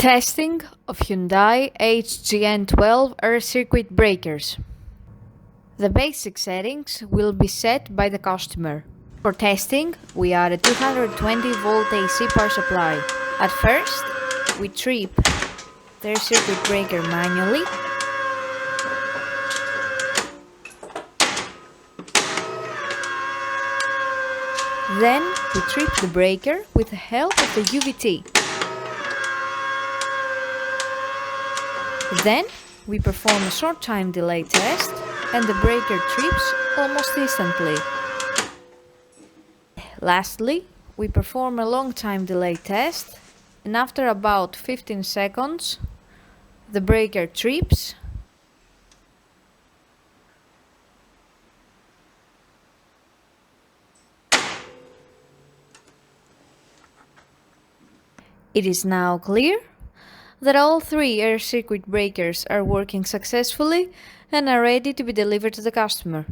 Testing of Hyundai HGN12 air circuit breakers. The basic settings will be set by the customer. For testing, we add a 220 volt AC power supply. At first, we trip the air circuit breaker manually. Then we trip the breaker with the help of the UVT. Then we perform a short time delay test and the breaker trips almost instantly. Lastly, we perform a long time delay test and after about 15 seconds the breaker trips . It is now clear that all three air circuit breakers are working successfully and are ready to be delivered to the customer.